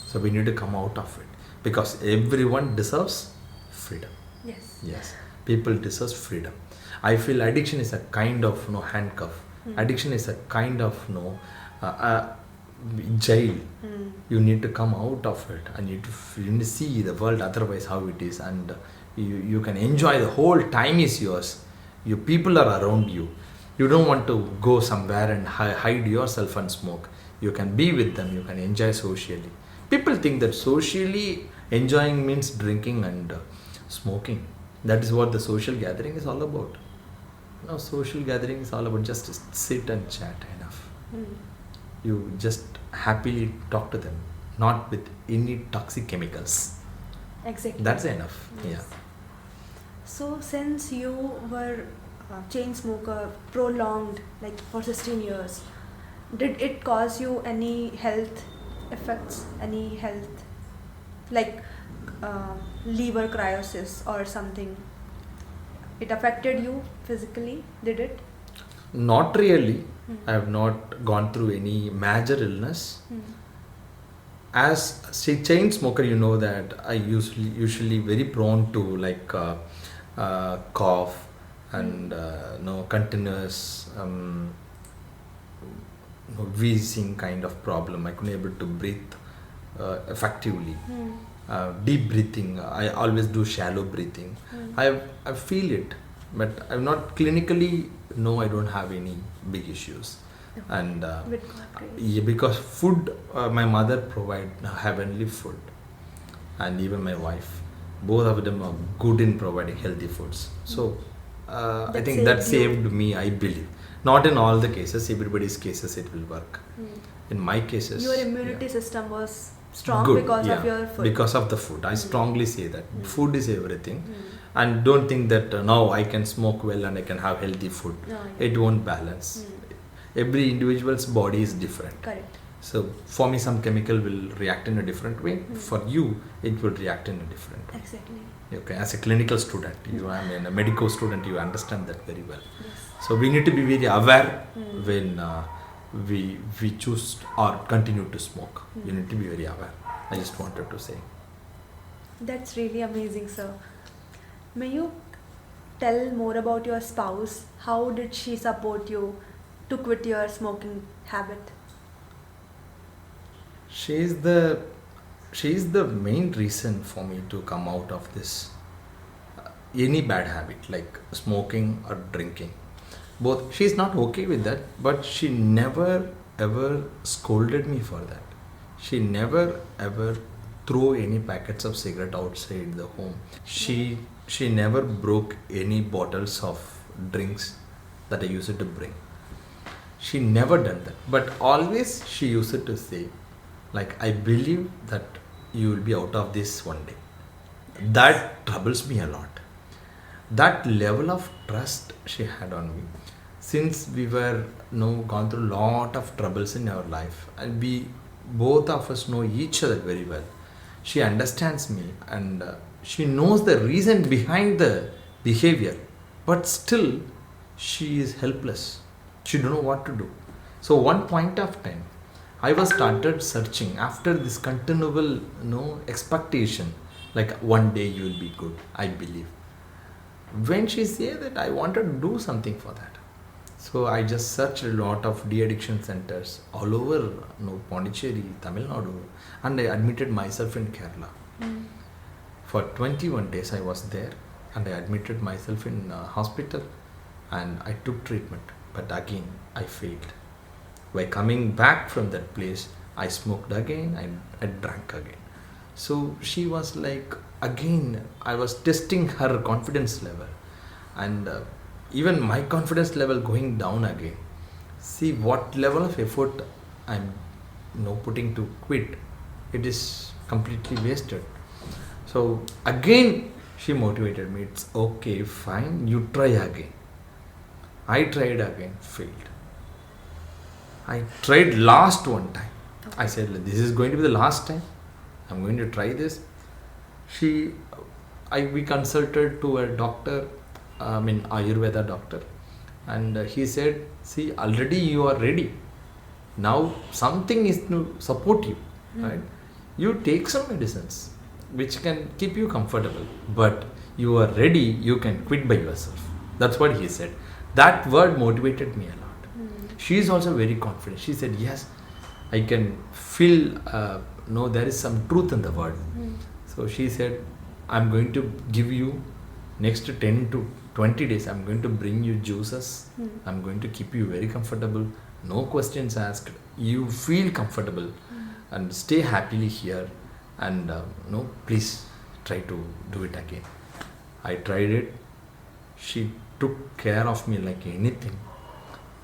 So we need to come out of it, because everyone deserves freedom. Yes, people deserve freedom. I feel addiction is a kind of handcuff. Addiction is a kind of jail. You need to come out of it, and you need to see the world otherwise how it is, and you can enjoy the whole time is yours. You people are around you. You don't want to go somewhere and hide yourself and smoke. You can be with them. You can enjoy socially. People think that socially enjoying means drinking and smoking. That is what the social gathering is all about. Now, social gathering is all about just sit and chat enough. You just happily talk to them, not with any toxic chemicals. Exactly. That's enough. Yes. So since you were a chain smoker prolonged, like for 16 years, did it cause you any health effects, any health like liver cryosis or something? It affected you physically, did it? Not really. I have not gone through any major illness. As a chain smoker, you know that I usually very prone to cough and continuous wheezing kind of problem. I couldn't able to breathe effectively. Deep breathing, I always do shallow breathing. I feel it, but I'm not clinically. No, I don't have any big issues. And because food, my mother provide heavenly food, and even my wife, both of them are good in providing healthy foods. So I think that saved me, I believe. Not in all the cases, everybody's cases it will work. In my cases, your immunity system was strong good, because of your food. Because of the food. I strongly say that food is everything. And don't think that now I can smoke well and I can have healthy food. No, it won't balance. Every individual's body is different. Correct. So for me, some chemical will react in a different way. For you, it will react in a different way. Exactly. Okay, as a clinical student, a medical student, you understand that very well. Yes. So we need to be very aware when we choose or continue to smoke. You need to be very aware. I just wanted to say. That's really amazing, sir. May you tell more about your spouse? How did she support you to quit your smoking habit? She is the main reason for me to come out of this any bad habit like smoking or drinking. Both. She is not okay with that, but she never ever scolded me for that. She never ever threw any packets of cigarette outside the home. She never broke any bottles of drinks that I used to bring. She never done that. But always she used to say, I believe that you will be out of this one day. That troubles me a lot. That level of trust she had on me. Since we were gone through a lot of troubles in our life, and we both of us know each other very well. She understands me, and she knows the reason behind the behavior, but still she is helpless. She don't know what to do. So one point of time, I was started searching after this continual expectation, one day you will be good, I believe. When she said that, I wanted to do something for that. So I just searched a lot of de-addiction centers all over, Pondicherry, Tamil Nadu, and I admitted myself in Kerala. For 21 days I was there, and I admitted myself in hospital, and I took treatment, but again I failed. By coming back from that place, I smoked again and I drank again. So she was like, again I was testing her confidence level, and even my confidence level going down again. See what level of effort I'm putting to quit. It is completely wasted. So again she motivated me. It's okay, fine, you try again. I tried again, failed. I tried last one time. I said, this is going to be the last time. I'm going to try this. We consulted to a doctor, Ayurveda doctor, and he said, see, already you are ready. Now something is to support you, right? You take some medicines which can keep you comfortable, but you are ready, you can quit by yourself. That's what he said. That word motivated me a lot. She is also very confident. She said, yes, I can feel, there is some truth in the word. So she said, I'm going to give you next 10 to 20 days, I'm going to bring you juices. I'm going to keep you very comfortable. No questions asked. You feel comfortable and stay happily here. And please try to do it again. I tried it. She took care of me like anything.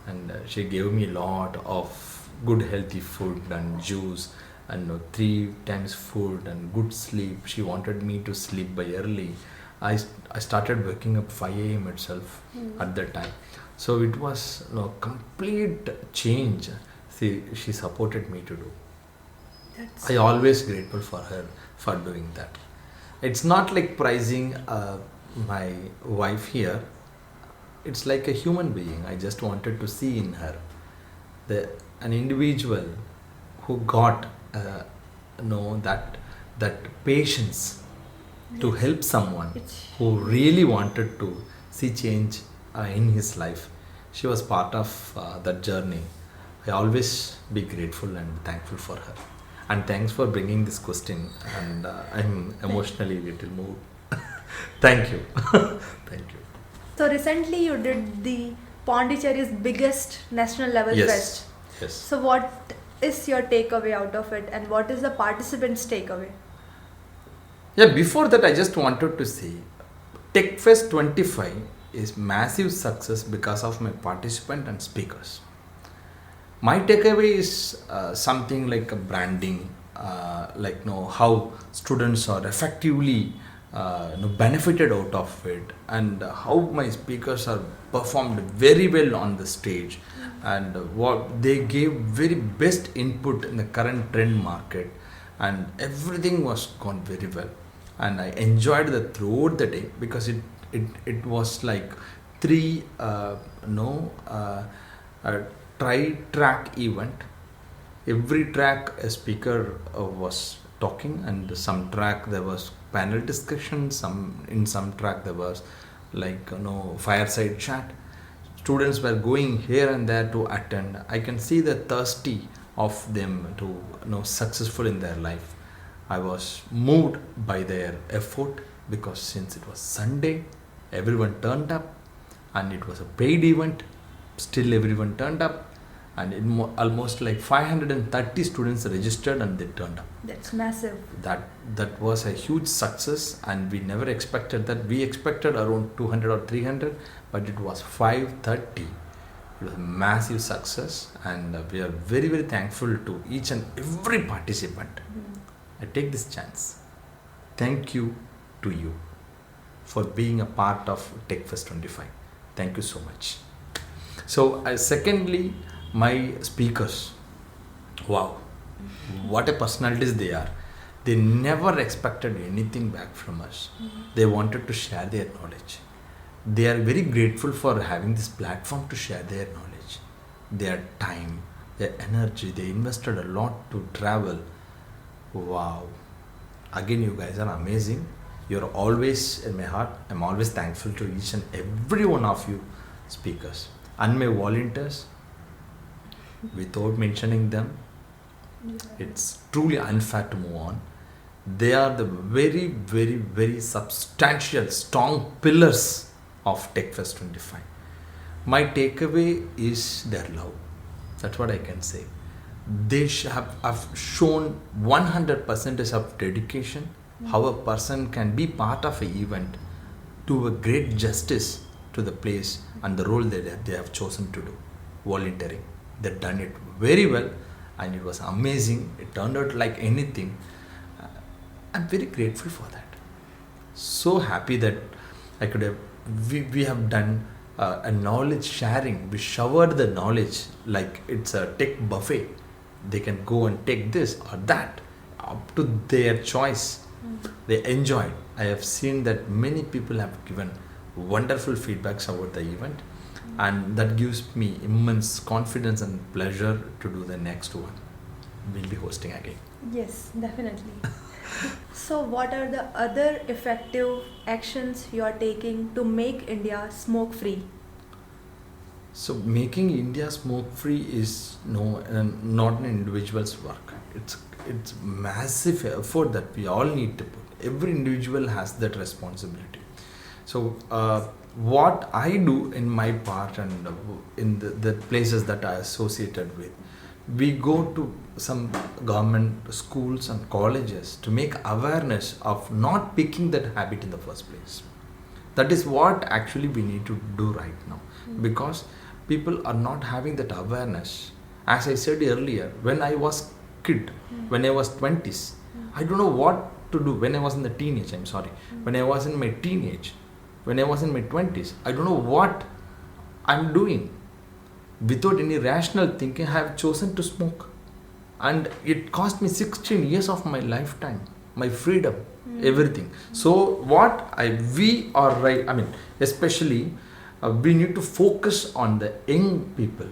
And she gave me a lot of good healthy food and juice, and 3 times food and good sleep. She wanted me to sleep by early. I started waking up 5 a.m. itself at that time. So it was complete change. She supported me to do. I always grateful for her for doing that. It's not like prizing my wife here. It's like a human being. I just wanted to see in her an individual who got that patience to help someone who really wanted to see change in his life. She was part of that journey. I always be grateful and thankful for her. And thanks for bringing this question. And I'm emotionally little moved. Thank you. Thank you. So recently you did the Pondicherry's biggest national level fest. Yes. So what is your takeaway out of it, and what is the participants' takeaway? Yeah, before that I just wanted to say TechFest 25 is massive success because of my participant and speakers. My takeaway is something like a branding, how students are effectively benefited out of it, and how my speakers are performed very well on the stage, and what they gave very best input in the current trend market, and everything was gone very well. And I enjoyed the throughout the day because it was like 3 tri-track event. Every track a speaker was talking, and some track there was panel discussion, in some track there was fireside chat. Students were going here and there to attend. I can see the thirsty of them to successful in their life. I was moved by their effort because since it was Sunday, everyone turned up, and it was a paid event. Still everyone turned up, and almost like 530 students registered and they turned up. That's massive. That was a huge success, and we never expected that. We expected around 200 or 300, but it was 530. It was a massive success, and we are very, very thankful to each and every participant. I take this chance. Thank you to you for being a part of TechFest 25. Thank you so much. So, secondly, my speakers. Wow, what a personalities they are. They never expected anything back from us. They wanted to share their knowledge. They are very grateful for having this platform to share their knowledge, their time, their energy. They invested a lot to travel. Wow. Again, you guys are amazing. You're always in my heart. I'm always thankful to each and every one of you speakers. and my volunteers, without mentioning them, it's truly unfair to move on. They are the very, very, very substantial, strong pillars of TechFest 25. My takeaway is their love. That's what I can say. They have shown 100% of dedication, how a person can be part of an event to a great justice to the place and the role that they have chosen to do, volunteering. They've done it very well and it was amazing. It turned out like anything. I'm very grateful for that. So happy that I could have, we have done a knowledge sharing. We showered the knowledge like it's a tech buffet. They can go and take this or that up to their choice. They enjoyed. I have seen that many people have given wonderful feedbacks about the event, and that gives me immense confidence and pleasure to do the next one. We'll be hosting again. Yes, definitely. So, what are the other effective actions you are taking to make India smoke free? So making India smoke free is not an individual's work. It's massive effort that we all need to put. Every individual has that responsibility. So what I do in my part and in the places that I associated with, we go to some government schools and colleges to make awareness of not picking that habit in the first place. That is what actually we need to do right now, because people are not having that awareness. As I said earlier, when I was kid, when I was 20s, I don't know what to do. When I was in the teenage, when I was in my teenage, when I was in my 20s, I don't know what I'm doing. Without any rational thinking, I have chosen to smoke. And it cost me 16 years of my lifetime, my freedom, everything. So especially we need to focus on the young people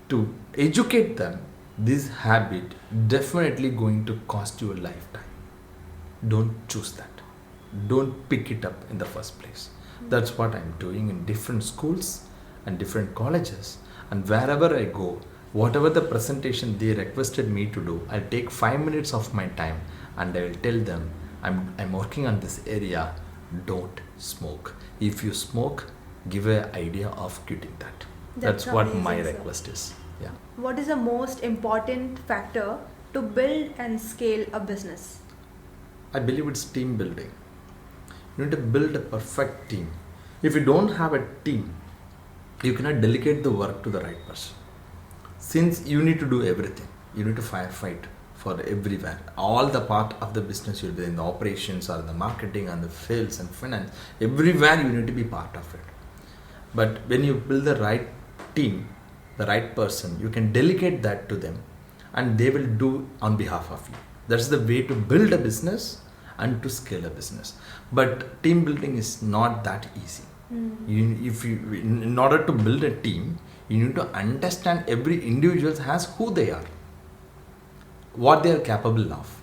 to educate them. This habit definitely going to cost you a lifetime. Don't choose that. Don't pick it up in the first place. That's what I'm doing in different schools and different colleges, and wherever I go, whatever the presentation they requested me to do, I'll take 5 minutes of my time and I will tell them I'm working on this area. Don't smoke. If you smoke, give an idea of quitting that. That's what amazing, my sir. request is. Yeah. What is the most important factor to build and scale a business? I believe it's team building. You need to build a perfect team. If you don't have a team, you cannot delegate the work to the right person. Since you need to do everything, you need to firefight for everywhere. All the part of the business, you'll be in the operations or the marketing and the sales and finance. Everywhere you need to be part of it. But when you build the right team, the right person, you can delegate that to them and they will do on behalf of you. That's the way to build a business and to scale a business. But team building is not that easy. In order to build a team, you need to understand every individual has who they are, what they are capable of.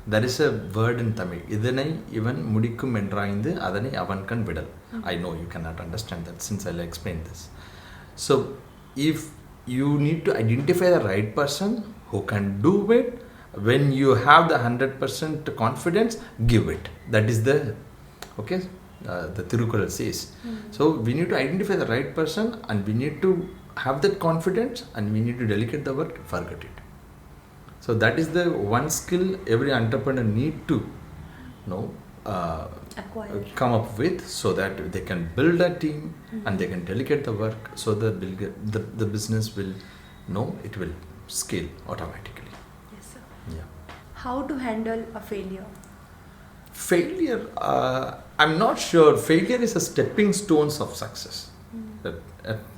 There is a word in Tamil, idhanai ivan mudikkum endrayindu adanai avankan vidal. I know you cannot understand that since I'll explain this. So if you need to identify the right person who can do it, when you have the 100% confidence, give it. That is the Tirukural says. So we need to identify the right person and we need to have that confidence and we need to delegate the work, forget it. So that is the one skill every entrepreneur need to come up with, so that they can build a team and they can delegate the work, so that the business will it will scale automatically. Yes, sir. Yeah. How to handle a failure? Failure, I'm not sure. Failure is a stepping stones of success.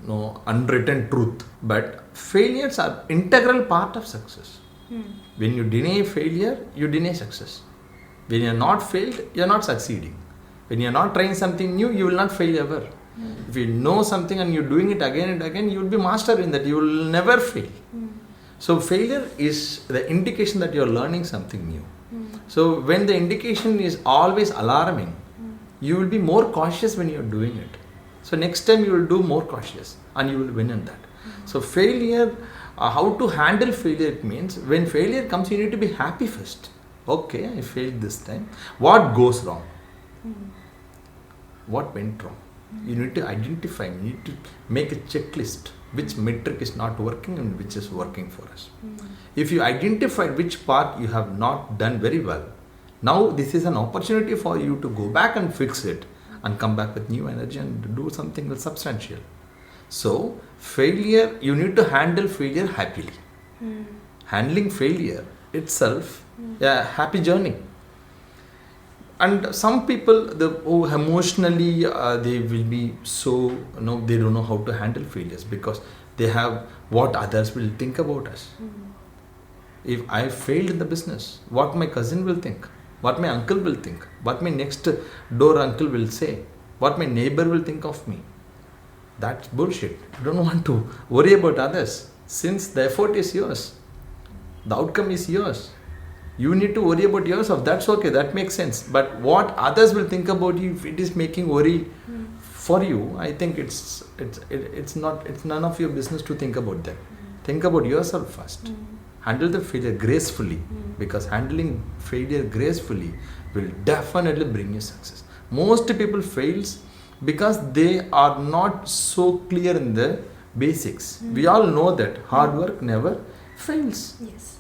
Unwritten truth. But failures are integral part of success. When you deny failure, you deny success. When you are not failed, you are not succeeding. When you are not trying something new, you will not fail ever. If you know something and you are doing it again and again, you will be master in that. You will never fail. So failure is the indication that you are learning something new. So when the indication is always alarming, you will be more cautious when you are doing it. So next time you will do more cautious and you will win in that. So failure, how to handle failure, it means when failure comes, you need to be happy first. Okay, I failed this time. What goes wrong? What went wrong? You need to identify, you need to make a checklist which metric is not working and which is working for us. If you identify which part you have not done very well, now this is an opportunity for you to go back and fix it and come back with new energy and do something substantial. So failure, you need to handle failure happily. Handling failure itself, a happy journey. And some people, emotionally, they will be so, they don't know how to handle failures because they have what others will think about us. If I failed in the business, what my cousin will think, what my uncle will think, what my next door uncle will say, what my neighbor will think of me. That's bullshit. You don't want to worry about others since the effort is yours. The outcome is yours. You need to worry about yourself. That's okay. That makes sense. But what others will think about you, if it is making worry for you, I think it's none of your business to think about that. Think about yourself first. Handle the failure gracefully, because handling failure gracefully will definitely bring you success. Most people fails because they are not so clear in the basics. We all know that hard work never fails. Yes.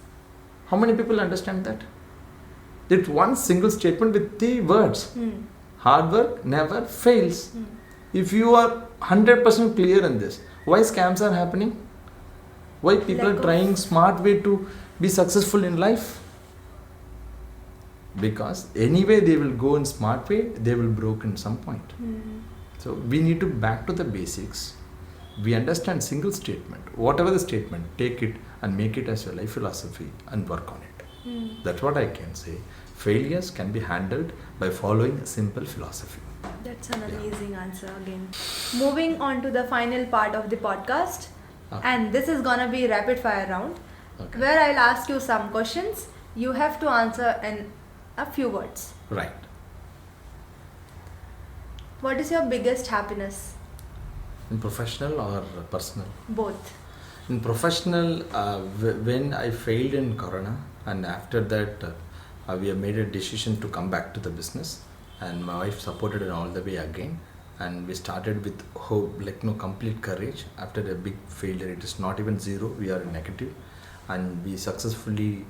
How many people understand that? It's one single statement with 3 words. Hard work never fails. If you are 100% clear in this, why scams are happening? Why people are trying smart way to be successful in life? Because anyway they will go in smart way, they will broke in some point. So we need to back to the basics. We understand single statement. Whatever the statement, take it and make it as your life philosophy and work on it. That's what I can say. Failures can be handled by following a simple philosophy. That's an amazing answer again. Moving on to the final part of the podcast. And this is gonna be rapid fire round, where I'll ask you some questions. You have to answer in a few words. Right. What is your biggest happiness? In professional or personal? Both. In professional, when I failed in Corona, and after that we have made a decision to come back to the business, and my wife supported it all the way again, and we started with hope, complete courage. After a big failure, it is not even zero, we are negative, and we successfully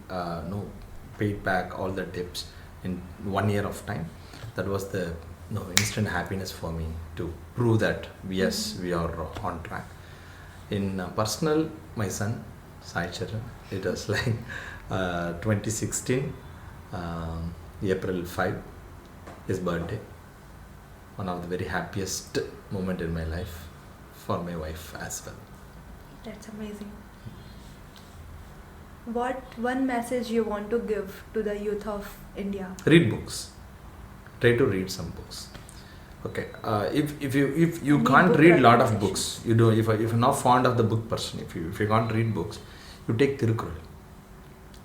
paid back all the debts in 1 year of time. That was the instant happiness for me to prove that yes, we are on track. In personal, my son Sai Charan, it was 2016 April 5, his birthday. One of the very happiest moment in my life, for my wife as well. That's amazing. What one message you want to give to the youth of India? Read books. Try to read some books. Okay. If you can't read lot of books, if you're not fond of the book person, if you can't read books, you take Tirukkural.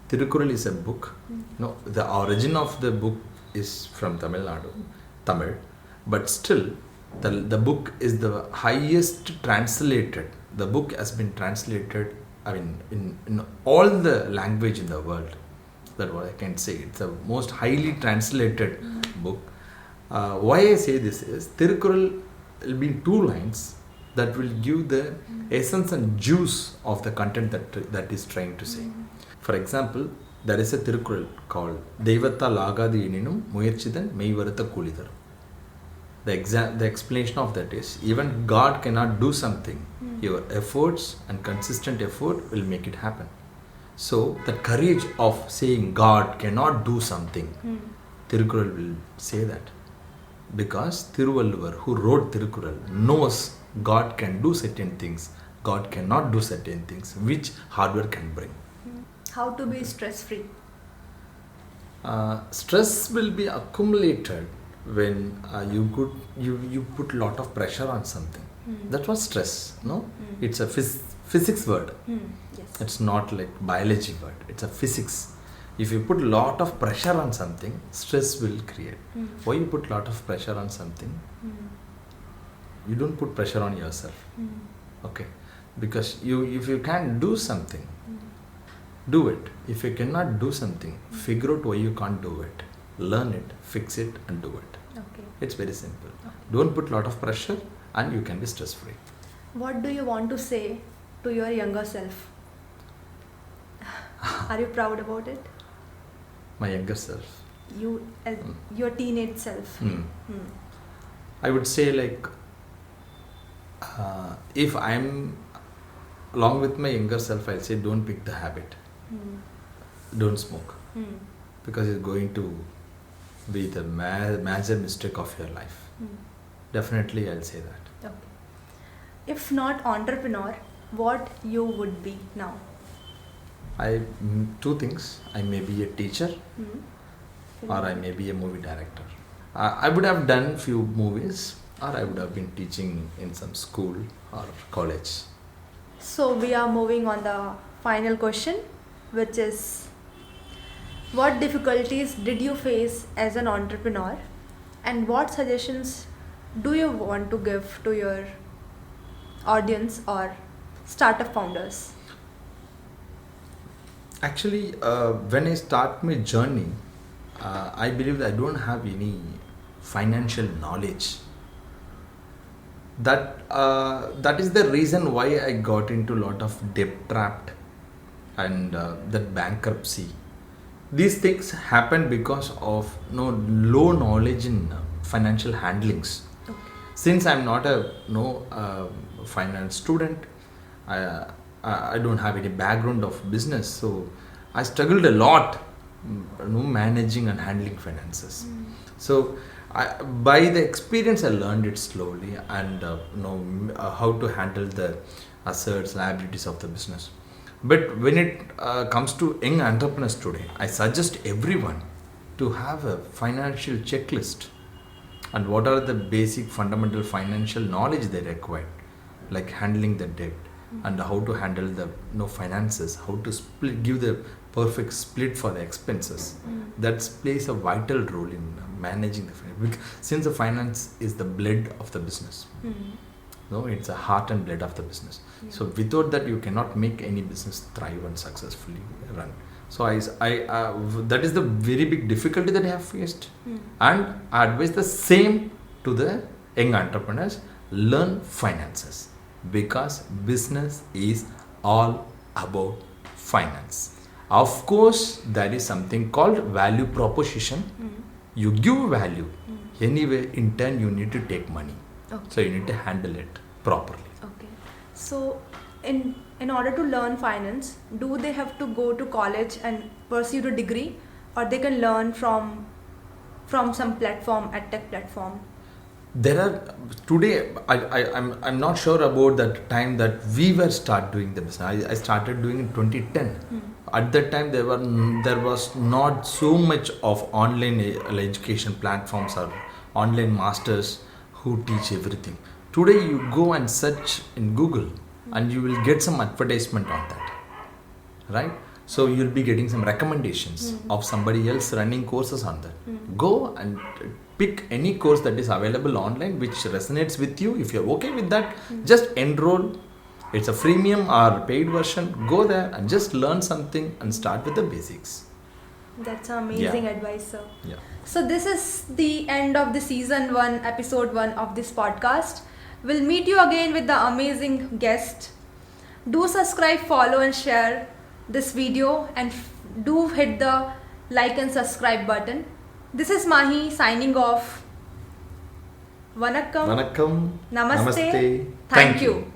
Tirukkural is a book. The origin of the book is from Tamil Nadu, Tamil, but still the book is the highest translated. The book has been translated, in all the language in the world. That's what I can say. It's the most highly translated book. Why I say this is, Tirukkural will be 2 lines that will give the essence and juice of the content that is trying to say. For example, there is a Tirukkural called Devatha Lagadi Eninum Muyarchidan Meivarutha Kulidar. The explanation of that is, even God cannot do something. Your efforts and consistent effort will make it happen. So the courage of saying God cannot do something, Tirukkural will say that. Because Thiruvalluvar, who wrote Tirukkural, knows God can do certain things, God cannot do certain things, which hard work can bring. How to be stress-free? Stress will be accumulated when you put lot of pressure on something. That was stress, no? It's a physics word. Yes. It's not like biology word. It's a physics. If you put lot of pressure on something, stress will create. Why you put lot of pressure on something? you don't put pressure on yourself. Okay, because if you can't do something, do it. If you cannot do something, figure out why you can't do it, learn it, fix it, and do it. Okay. It's very simple. Don't put a lot of pressure, and you can be stress free. What do you want to say to your younger self? Are you proud about it? My younger self. You, as your teenage self. I would say, like, if I'm along with my younger self, I'll say don't pick the habit. Don't smoke, because it's going to be the major mistake of your life. Definitely, I'll say that. Okay. If not entrepreneur, what you would be now? Two things. I may be a teacher, or I may be a movie director. I would have done few movies, or I would have been teaching in some school or college. So we are moving on the final question, which is, what difficulties did you face as an entrepreneur, and what suggestions do you want to give to your audience or startup founders? Actually, when I start my journey, I believe that I don't have any financial knowledge. That is the reason why I got into a lot of debt trapped and that bankruptcy. These things happen because of low knowledge in financial handlings. Okay. Since I'm not a finance student, I don't have any background of business, so I struggled a lot, managing and handling finances. So by the experience, I learned it slowly, and how to handle the assets, liabilities of the business. But when it comes to young entrepreneurs today, I suggest everyone to have a financial checklist, and what are the basic fundamental financial knowledge they require, like handling the debt and how to handle the finances, how to give the perfect split for the expenses. That plays a vital role in managing the finance, since the finance is the blood of the business. It's a heart and blood of the business. So without that, you cannot make any business thrive and successfully run. So that is the very big difficulty that I have faced, and I advise the same to the young entrepreneurs: learn finances, because business is all about finance. Of course, there is something called value proposition. You give value. Anyway, in turn, you need to take money. Okay. So you need to handle it properly. Okay. So in order to learn finance, do they have to go to college and pursue a degree, or they can learn from some platform, edtech platform? There are today. I'm not sure about that time that we were start doing the business. I started doing in 2010. At that time, there was not so much of online education platforms or online masters who teach everything. Today, you go and search in Google, and you will get some advertisement on that, right? So you'll be getting some recommendations of somebody else running courses on that. Go and pick any course that is available online which resonates with you. If you're okay with that, just enroll. It's a freemium or paid version. Go there and just learn something and start with the basics. That's amazing advice, sir. Yeah. So this is the end of the season 1, episode 1 of this podcast. We'll meet you again with the amazing guest. Do subscribe, follow and share this video, and do hit the like and subscribe button. This is Mahi signing off. Vanakkam. Vanakkam. Namaste. Namaste. Thank you.